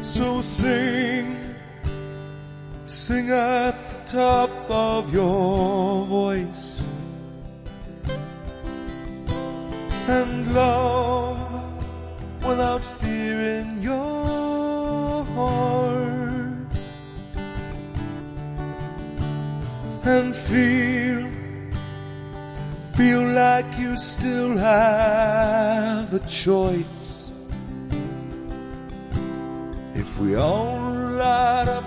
So sing, sing at the top of your voice, and love without fear in your heart, and feel like you still have a choice. If we all light up,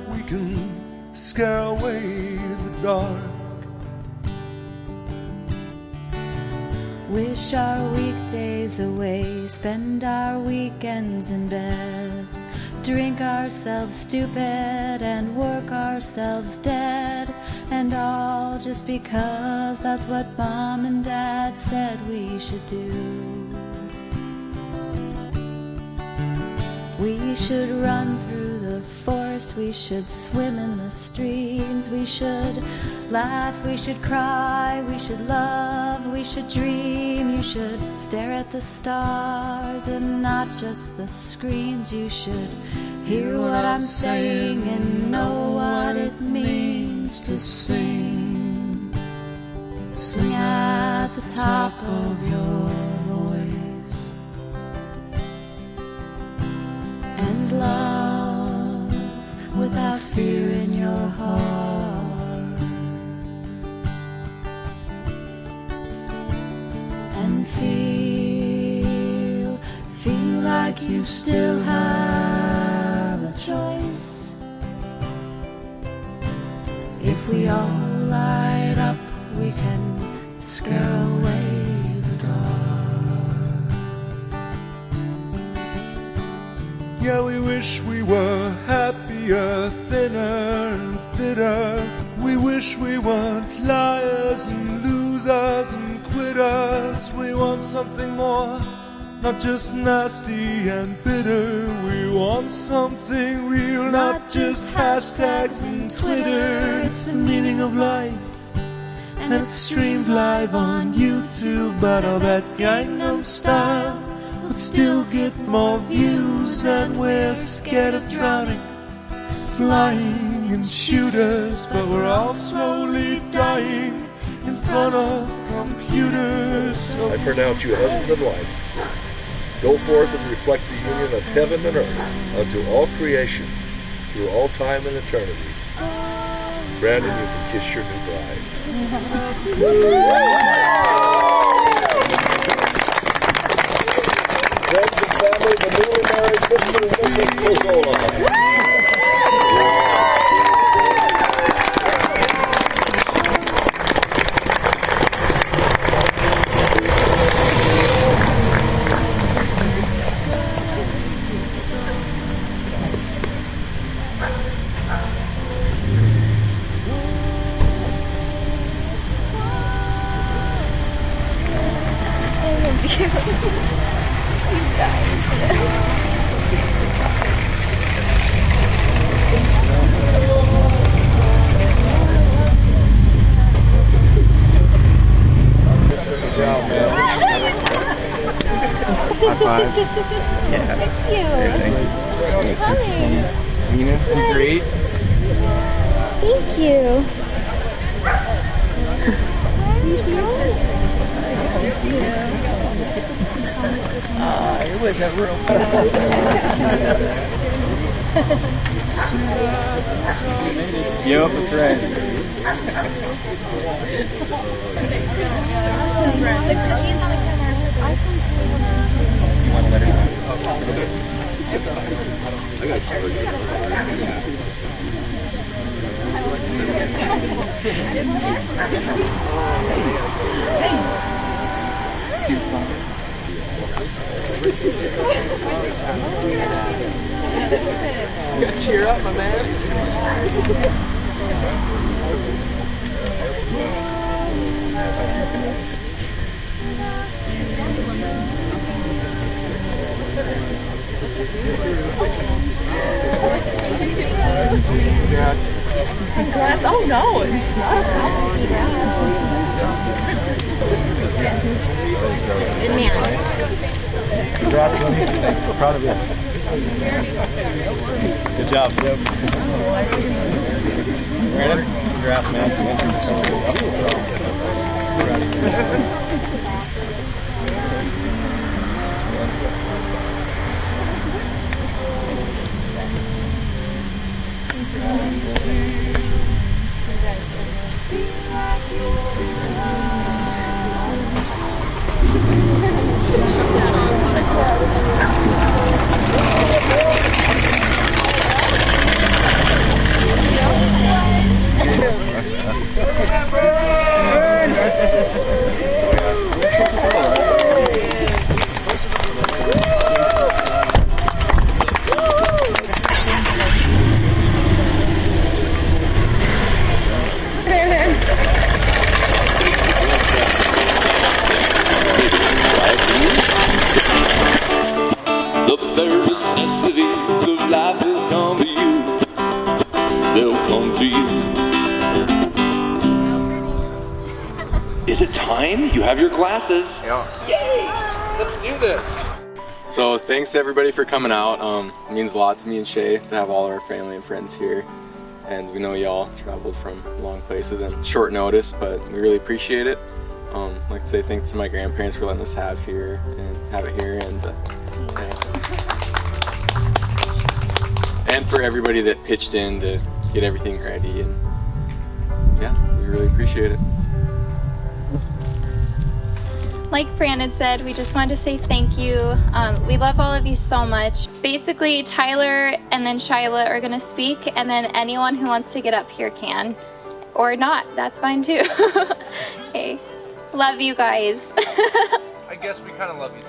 we can scare away the dark. Wish our weekdays away, spend our weekends in bed, drink ourselves stupid and work ourselves dead, and all just because that's what Mom and Dad said we should do. We should run through the forest, we should swim in the streams, we should laugh, we should cry, we should love, we should dream. You should stare at the stars and not just the screens. You should hear what I'm saying and know what it means to sing. Sing at the top of your voice, and love without fear in your heart, and feel like you still have a choice. If we all light up, we can scare away the dark. Yeah, we wish we were happier, thinner and fitter. We wish we weren't liars and losers and quitters. We want something more, not just nasty and bitter. We want something real, not just hashtags and Twitter. It's the meaning of life, and it's streamed live on YouTube. But I'll bet Gangnam Style will still get more views, and we're scared of drowning, flying in shooters. But we're all slowly dying in front of computers. I pronounce you husband and wife. Go forth and reflect the union of heaven and earth unto all creation through all time and eternity. Brandon, you can kiss your new bride. Friends and family, the newly married Mr. and Mrs. Pozola. High five. Yeah. Thank you. Thanks for coming. Nina, great. Thank you. It was a real Yep, that's right. You want to let her know? I got you. You gotta cheer up, my man. Congrats. Oh no, it's not a Congrats, buddy. Proud of you. Good job. Brandon, congrats, man. The bare necessities of life will come to you. They'll come to you. Is it time? You have your glasses. Yeah. Yay! Let's do this. So thanks to everybody for coming out. It means a lot to me and Shay to have all of our family and friends here. And we know y'all traveled from long places and short notice, but we really appreciate it. I'd like to say thanks to my grandparents for letting us have it here, and for everybody that pitched in to get everything ready, and yeah, we really appreciate it. Like Brandon said, we just wanted to say thank you. We love all of you so much. Basically, Tyler and then Shyla are gonna speak, and then anyone who wants to get up here can. Or not, that's fine too. Hey, love you guys. I guess we kind of love you too.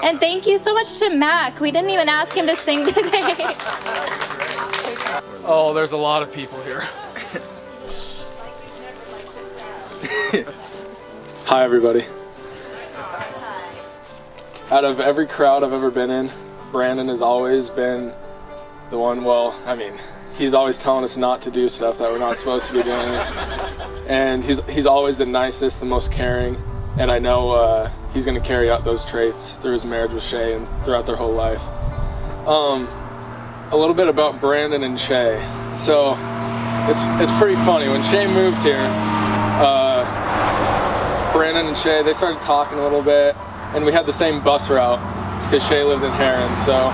And thank you so much to Mac. We didn't even ask him to sing today. Oh, there's a lot of people here. Hi everybody. Out of every crowd I've ever been in, Brandon has always been the one, he's always telling us not to do stuff that we're not supposed to be doing. And he's always the nicest, the most caring, and I know he's going to carry out those traits through his marriage with Shay and throughout their whole life. A little bit about Brandon and Shay. So it's pretty funny. When Shay moved here, Brandon and Shay, they started talking a little bit, and we had the same bus route because Shay lived in Heron. So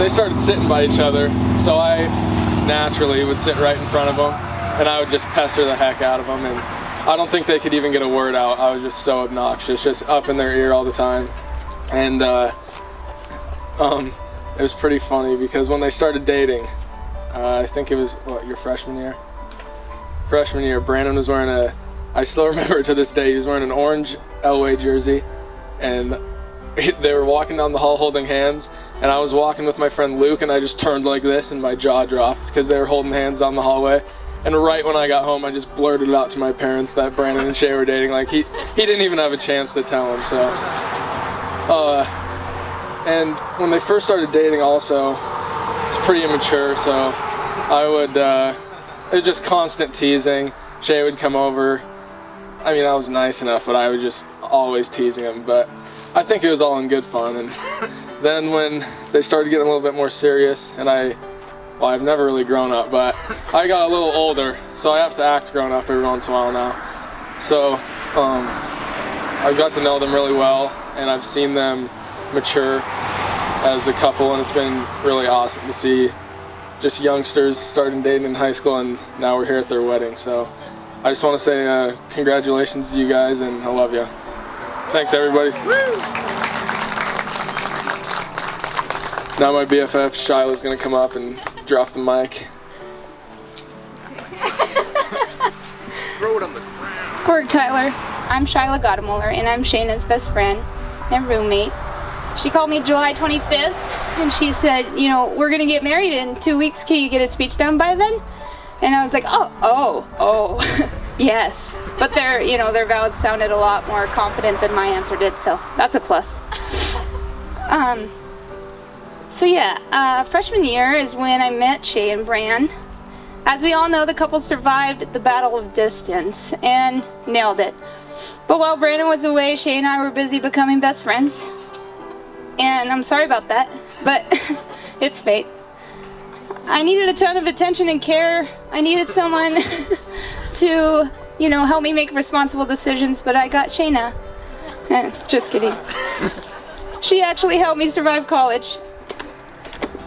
they started sitting by each other, so I naturally would sit right in front of them, and I would just pester the heck out of them, and I don't think they could even get a word out. I was just so obnoxious, just up in their ear all the time. And it was pretty funny because when they started dating, I think it was, your freshman year? Freshman year, Brandon was wearing I still remember it to this day, he was wearing an orange Elway jersey, and they were walking down the hall holding hands, and I was walking with my friend Luke, and I just turned like this and my jaw dropped because they were holding hands down the hallway. And right when I got home, I just blurted it out to my parents that Brandon and Shay were dating. Like he didn't even have a chance to tell them. So, and when they first started dating, also, it was pretty immature. So, I would it was just constant teasing. Shay would come over. I mean, I was nice enough, but I was just always teasing him. But I think it was all in good fun. And then when they started getting a little bit more serious, and I've never really grown up, but I got a little older, so I have to act grown up every once in a while now. So I've got to know them really well, and I've seen them mature as a couple, and it's been really awesome to see just youngsters starting dating in high school, and now we're here at their wedding. So I just want to say congratulations to you guys, and I love you. Thanks, everybody. Now my BFF, Shyla's going to come up and drop the mic. Throw it on the ground. Cork Tyler. I'm Shyla Godemuller, and I'm Shayna's best friend and roommate. She called me July 25th, and she said, we're going to get married in 2 weeks. Can you get a speech done by then? And I was like, oh, yes. But their vows sounded a lot more confident than my answer did, so that's a plus. Freshman year is when I met Shay and Bran. As we all know, the couple survived the battle of distance and nailed it. But while Brandon was away, Shay and I were busy becoming best friends. and I'm sorry about that, but it's fate. I needed a ton of attention and care. I needed someone to, you know, help me make responsible decisions, but I got Shayna. Just kidding. She actually helped me survive college.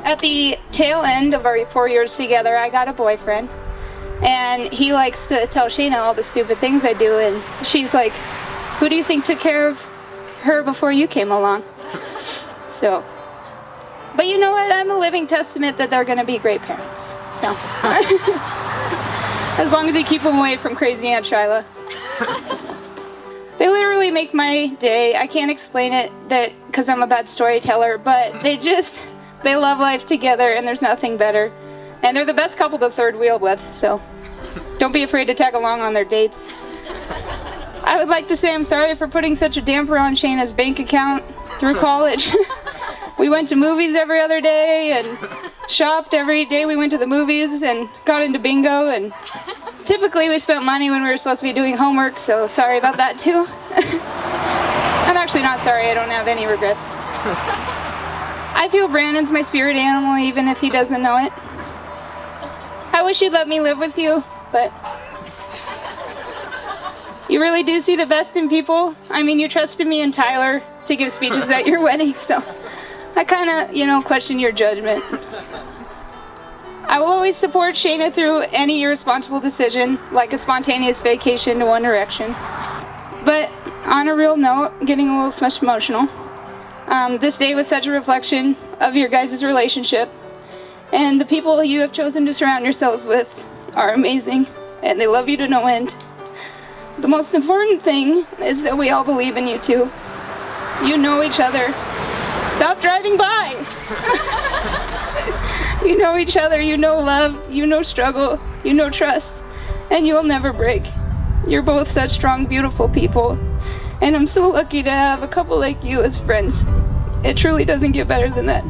At the tail end of our 4 years together, I got a boyfriend, and he likes to tell Shayna all the stupid things I do, and she's like, who do you think took care of her before you came along? So, but you know what? I'm a living testament that they're gonna be great parents. So, as long as you keep them away from crazy Aunt Shyla. They literally make my day. I can't explain it because I'm a bad storyteller, but they love life together, and there's nothing better. And they're the best couple to third wheel with, so don't be afraid to tag along on their dates. I would like to say I'm sorry for putting such a damper on Shayna's bank account through college. We went to movies every other day and shopped every day we went to the movies and got into bingo, and typically we spent money when we were supposed to be doing homework, so sorry about that too. I'm actually not sorry, I don't have any regrets. I feel Brandon's my spirit animal even if he doesn't know it. I wish you'd let me live with you, but you really do see the best in people. I mean, you trusted me and Tyler to give speeches at your wedding, so I kind of, you know, question your judgment. I will always support Shayna through any irresponsible decision, like a spontaneous vacation to One Direction. But on a real note, getting a little smushed emotional, this day was such a reflection of your guys' relationship, and the people you have chosen to surround yourselves with are amazing, and they love you to no end. The most important thing is that we all believe in you two. You know each other. Stop driving by! You know each other, you know love, you know struggle, you know trust, and you'll never break. You're both such strong, beautiful people, and I'm so lucky to have a couple like you as friends. It truly doesn't get better than that.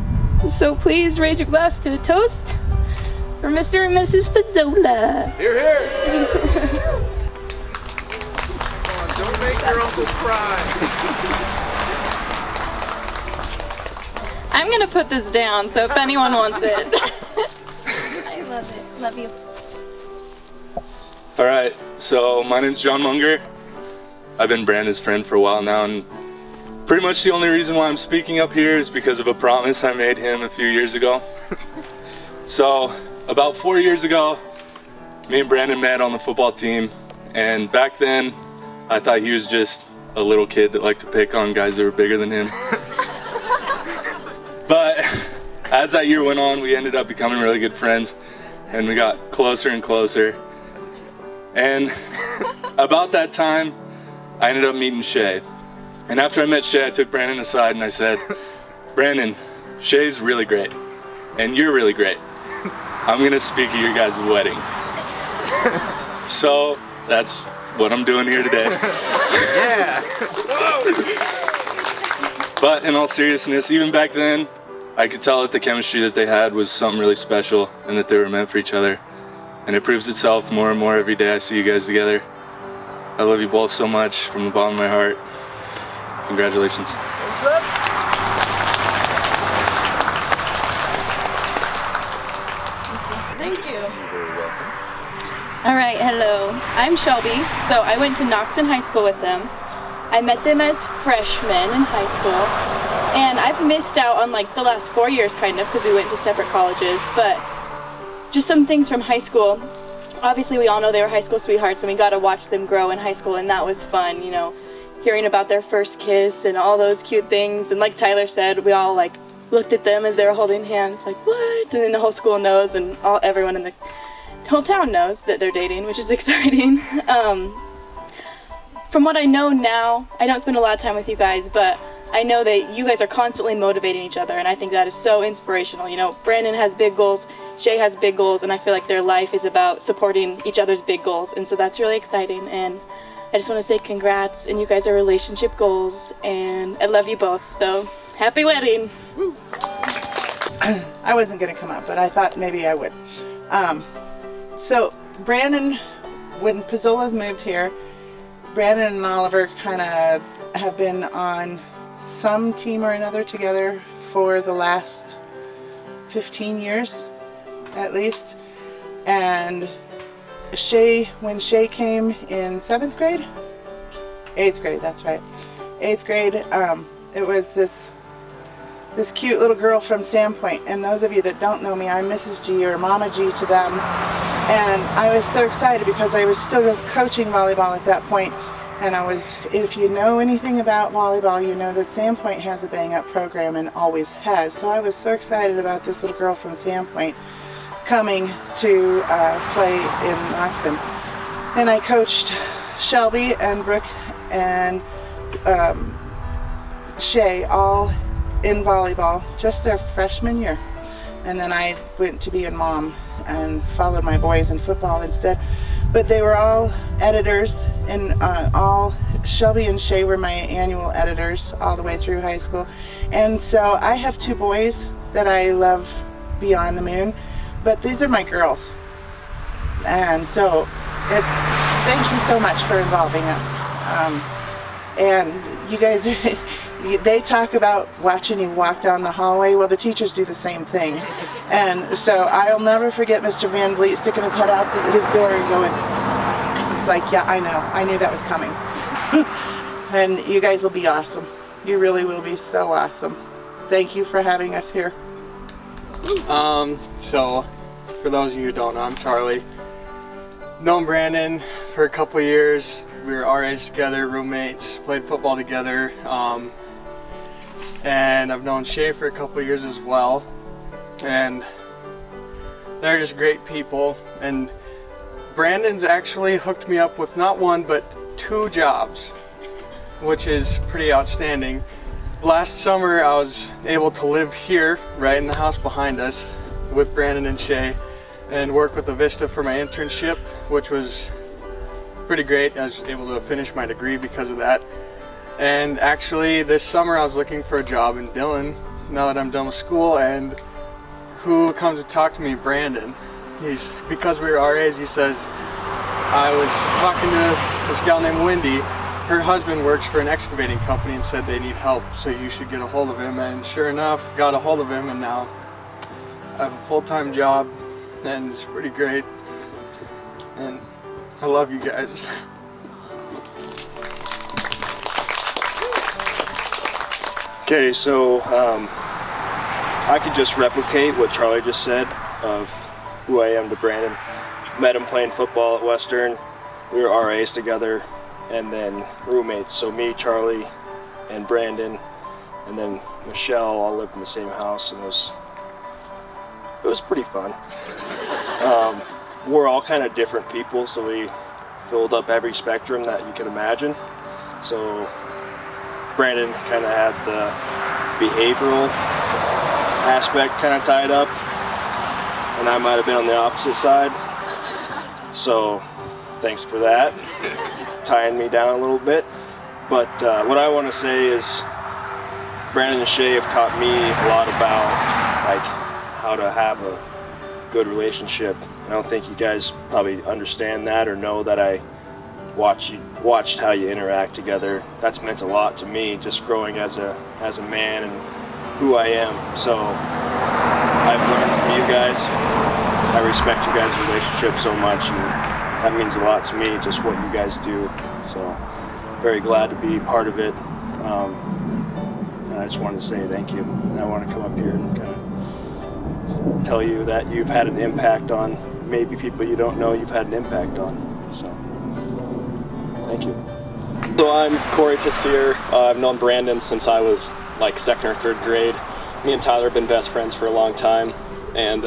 So please raise your glass to a toast for Mr. and Mrs. Pizzola. Here, here! Come on, don't make your uncle cry. I'm gonna put this down, so if anyone wants it. I love it. Love you. Alright, so my name's John Munger. I've been Brandon's friend for a while now, and pretty much the only reason why I'm speaking up here is because of a promise I made him a few years ago. So, about 4 years ago, me and Brandon met on the football team, and back then, I thought he was just a little kid that liked to pick on guys that were bigger than him. But as that year went on, we ended up becoming really good friends, and we got closer and closer. And about that time, I ended up meeting Shay. And after I met Shay, I took Brandon aside and I said, Brandon, Shay's really great, and you're really great. I'm gonna speak at your guys' wedding. So that's what I'm doing here today. Yeah! But in all seriousness, even back then, I could tell that the chemistry that they had was something really special and that they were meant for each other. And it proves itself more and more every day I see you guys together. I love you both so much from the bottom of my heart. Congratulations. Thank you. You're very welcome. All right, hello. I'm Shelby. So I went to Noxon High School with them. I met them as freshmen in high school. And I've missed out on like the last 4 years kind of because we went to separate colleges, but just some things from high school. Obviously we all know they were high school sweethearts and we got to watch them grow in high school, and that was fun, you know, hearing about their first kiss and all those cute things. And like Tyler said, we all like looked at them as they were holding hands like, what? And then the whole school knows, and everyone in the whole town knows that they're dating, which is exciting. From what I know now, I don't spend a lot of time with you guys, but I know that you guys are constantly motivating each other, and I think that is so inspirational. You know, Brandon has big goals, Shay has big goals, and I feel like their life is about supporting each other's big goals, and so that's really exciting. And I just want to say congrats, and you guys are relationship goals, and I love you both, so happy wedding. Woo. I wasn't going to come up, but I thought maybe I would. So Brandon, when Pizzolas moved here, Brandon and Oliver kind of have been on some team or another together for the last 15 years at least. And SHAY, when SHAY came in 7th grade? 8th grade, that's right. 8th grade, it was this cute little girl from Sandpoint. And those of you that don't know me, I'm Mrs. G or Mama G to them. And I was so excited because I was still coaching volleyball at that point. And if you know anything about volleyball, you know that Sandpoint has a bang-up program and always has. So I was so excited about this little girl from Sandpoint coming to play in Noxon. And I coached Shelby and Brooke and SHAY all in volleyball just their freshman year. And then I went to be a mom and followed my boys in football instead. But they were all editors, and Shelby and SHAY were my annual editors all the way through high school. And so I have 2 boys that I love beyond the moon, but these are my girls. And so thank you so much for involving us. And you guys, they talk about watching you walk down the hallway. Well, the teachers do the same thing. And so I'll never forget Mr. Van Vliet sticking his head out his door and going, it's like, yeah, I know. I knew that was coming. And you guys will be awesome. You really will be so awesome. Thank you for having us here. So, for those of you who don't know, I'm Charlie. Known Brandon for a couple years. We were our age together, roommates, played football together. And I've known SHAY for a couple years as well. And they're just great people. And Brandon's actually hooked me up with not 1 but 2 jobs, which is pretty outstanding. Last summer I was able to live here, right in the house behind us, with Brandon and SHAY, and work with the Vista for my internship, which was pretty great. I was able to finish my degree because of that. And actually this summer I was looking for a job in Dillon now that I'm done with school, and who comes to talk to me? Brandon. Because we were RAs, he says, I was talking to this gal named Wendy. Her husband works for an excavating company and said they need help, so you should get a hold of him. And sure enough, got a hold of him, and now I have a full-time job, and it's pretty great. And I love you guys. Okay, so I could just replicate what Charlie just said of who I am to Brandon. Met him playing football at Western. We were RAs together, and then roommates. So me, Charlie, and Brandon, and then Michelle all lived in the same house, and it was pretty fun. We're all kind of different people, so we filled up every spectrum that you can imagine. So Brandon kind of had the behavioral aspect kind of tied up, and I might have been on the opposite side. So thanks for that, tying me down a little bit. But what I want to say is Brandon and SHAY have taught me a lot about like how to have a good relationship. I don't think you guys probably understand that or know that I watched how you interact together. That's meant a lot to me, just growing as a man and who I am. So I've learned from you guys. I respect you guys' relationship so much, and that means a lot to me, just what you guys do. So very glad to be part of it. And I just wanted to say thank you. And I want to come up here and kind of tell you that you've had an impact on maybe people you don't know you've had an impact on. So thank you. So I'm Corey Tessier. I've known Brandon since I was like 2nd or 3rd grade. Me and Tyler have been best friends for a long time, and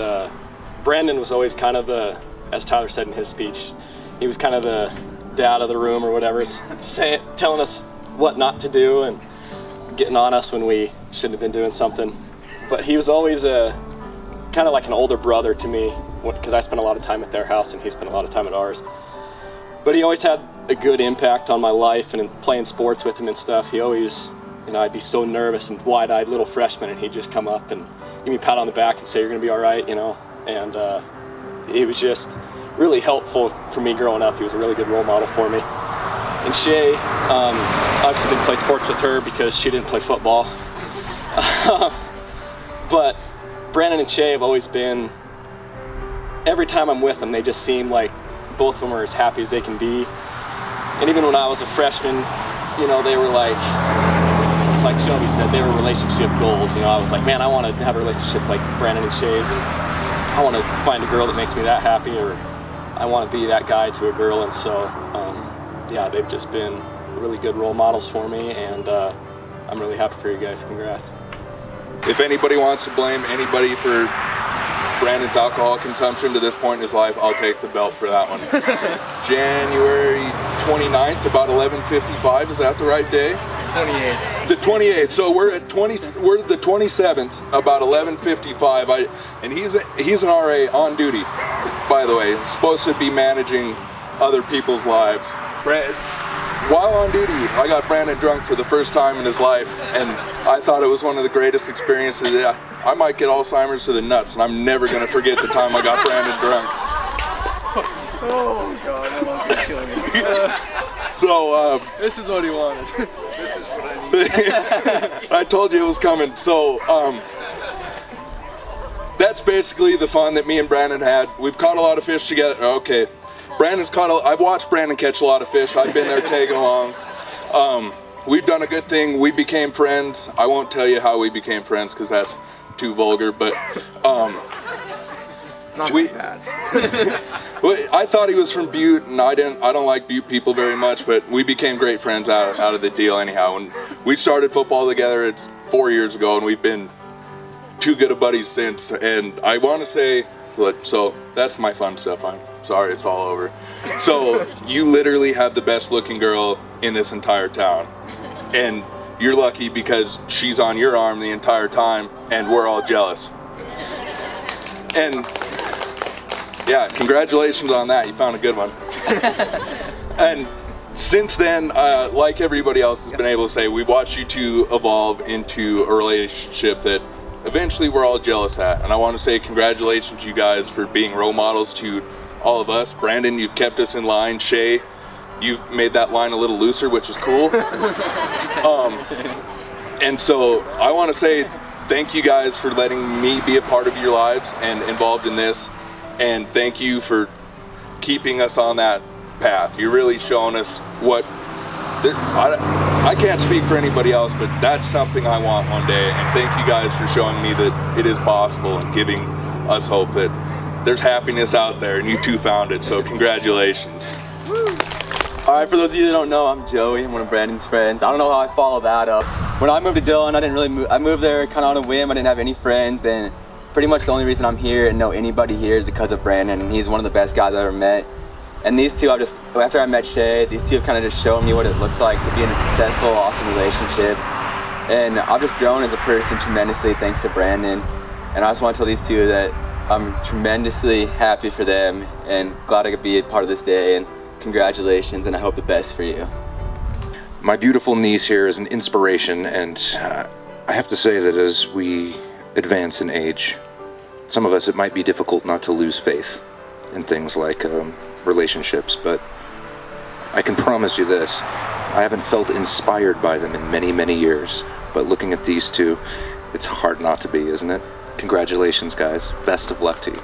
Brandon was always kind of the, as Tyler said in his speech, he was kind of the dad of the room or whatever, telling us what not to do and getting on us when we shouldn't have been doing something. But he was always kind of like an older brother to me, because I spent a lot of time at their house and he spent a lot of time at ours. But he always had a good impact on my life, and in playing sports with him and stuff, he always, you know, I'd be so nervous and wide-eyed little freshman, and he'd just come up and give me a pat on the back and say, you're gonna be all right, you know. And it was just really helpful for me growing up. He was a really good role model for me. And Shay, obviously didn't play sports with her because she didn't play football. But Brandon and Shay have always been, every time I'm with them, they just seem like both of them are as happy as they can be. And even when I was a freshman, you know, they were like Shelby said, they were relationship goals. You know, I was like, man, I want to have a relationship like Brandon and Shay's, and I want to find a girl that makes me that happy, or I want to be that guy to a girl. And so, yeah, they've just been really good role models for me, and I'm really happy for you guys. Congrats. If anybody wants to blame anybody for Brandon's alcohol consumption to this point in his life, I'll take the belt for that one. January 29th, about 11:55, is that the right day? 28th. The 28th. So we're the 27th, about 11:55. And he's an RA on duty, by the way. He's supposed to be managing other people's lives. While on duty, I got Brandon drunk for the first time in his life, and I thought it was one of the greatest experiences. I might get Alzheimer's to the nuts, and I'm never going to forget the time I got Brandon drunk. Oh God, that was killing me. So, this is what he wanted. This is what I need. I told you it was coming. So, that's basically the fun that me and Brandon had. We've caught a lot of fish together. Okay. I've watched Brandon catch a lot of fish. I've been there tagging along. We've done a good thing. We became friends. I won't tell you how we became friends because that's too vulgar, but not bad. I thought he was from Butte, and I don't like Butte people very much, but we became great friends out of the deal anyhow. And we started football together, it's 4 years ago, and we've been too good of buddies since. And I want to say, so that's my fun stuff. I'm sorry, it's all over. So you literally have the best looking girl in this entire town, and you're lucky because she's on your arm the entire time, and we're all jealous. And yeah, congratulations on that. You found a good one. And since then, like everybody else has been able to say, we watched you two evolve into a relationship that eventually we're all jealous at. And I want to say congratulations, you guys, for being role models to all of us. Brandon, you've kept us in line. Shay, you've made that line a little looser, which is cool. And so I want to say thank you guys for letting me be a part of your lives and involved in this. And thank you for keeping us on that path. You're really showing us what, I can't speak for anybody else, but that's something I want one day. And thank you guys for showing me that it is possible and giving us hope that there's happiness out there, and you two found it, so congratulations. Alright, for those of you that don't know, I'm Joey. I'm one of Brandon's friends. I don't know how I followed that up. When I moved to Dillon, I didn't really move. I moved there kind of on a whim. I didn't have any friends, and pretty much the only reason I'm here and know anybody here is because of Brandon, and he's one of the best guys I've ever met. And these two, after I met Shay, these two have kind of just shown me what it looks like to be in a successful, awesome relationship. And I've just grown as a person tremendously thanks to Brandon. And I just want to tell these two that I'm tremendously happy for them and glad I could be a part of this day, and congratulations, and I hope the best for you. My beautiful niece here is an inspiration, and I have to say that as we advance in age, some of us, it might be difficult not to lose faith in things like relationships, but I can promise you this, I haven't felt inspired by them in many, many years, but looking at these two, it's hard not to be, isn't it? Congratulations, guys. Best of luck to you.